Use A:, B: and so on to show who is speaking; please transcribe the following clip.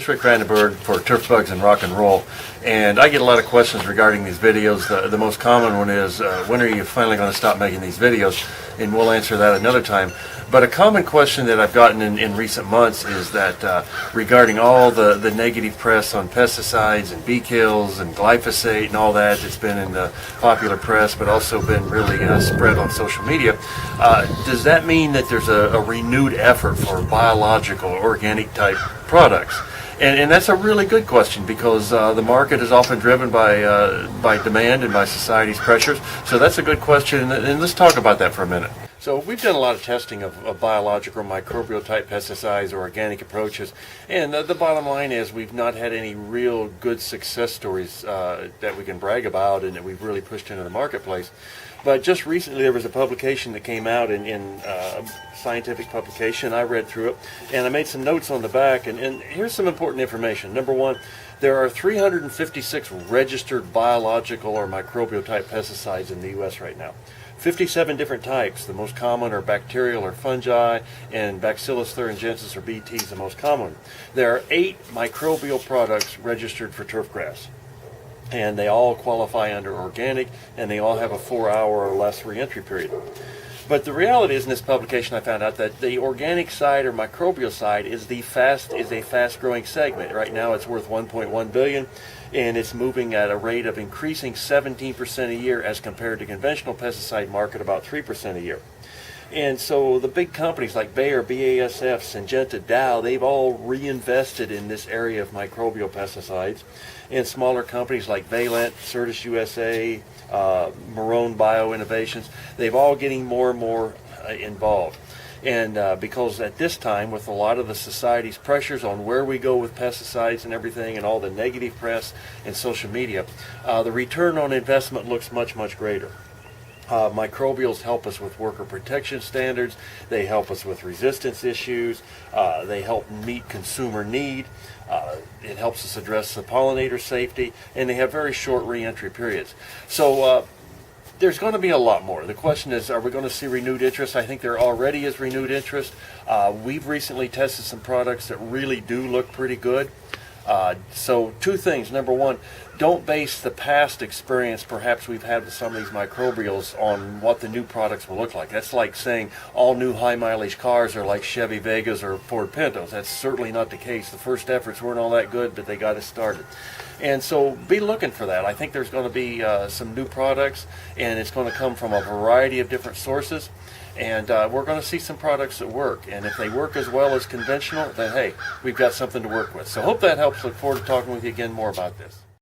A: it's Rick Vandenberg for Turf Bugs and Rock and Roll, and I get a lot of questions regarding these videos. The most common one is, when are you finally going to stop making these videos? And we'll answer that another time. But a common question that I've gotten in recent months is that regarding all the negative press on pesticides and bee kills and glyphosate and all that that's been in the popular press, but also been really spread on social media, does that mean that there's a renewed effort for biological, organic type products? And that's a really good question, because the market is often driven by demand and by society's pressures. So that's a good question, and let's talk about that for a minute. So we've done a lot of testing of biological, microbial type pesticides or organic approaches, and the bottom line is we've not had any real good success stories that we can brag about and that we've really pushed into the marketplace. But just recently there was a publication that came out in scientific publication. I read through it and I made some notes on the back, and here's some important information. Number one, there are 356 registered biological or microbial type pesticides in the U.S. right now. 57 different types. The most common are bacterial or fungi, and Bacillus thuringiensis or BT is the most common. There are 8 microbial products registered for turfgrass, and they all qualify under organic, and they all have a 4-hour or less reentry period. But the reality is, in this publication I found out that the organic side or microbial side is a fast-growing segment. Right now it's worth $1.1 billion, and it's moving at a rate of increasing 17% a year as compared to conventional pesticide market about 3% a year. And so the big companies like Bayer, BASF, Syngenta, Dow, they've all reinvested in this area of microbial pesticides. And smaller companies like Valent, Certis USA, Marrone Bio Innovations, they've all getting more and more involved. And because at this time, with a lot of the society's pressures on where we go with pesticides and everything, and all the negative press and social media, the return on investment looks much, much greater. Microbials help us with worker protection standards, they help us with resistance issues, they help meet consumer need, it helps us address the pollinator safety, and they have very short reentry periods. So there's going to be a lot more. The question is, are we going to see renewed interest? I think there already is renewed interest. We've recently tested some products that really do look pretty good. So two things. Number one, don't base the past experience perhaps we've had with some of these microbials on what the new products will look like. That's like saying all new high mileage cars are like Chevy Vegas or Ford Pintos. That's certainly not the case. The first efforts weren't all that good, but they got us started. And so be looking for that. I think there's going to be some new products, and it's going to come from a variety of different sources. And we're going to see some products that work. And if they work as well as conventional, then hey, we've got something to work with. So hope that helps. Look forward to talking with you again more about this.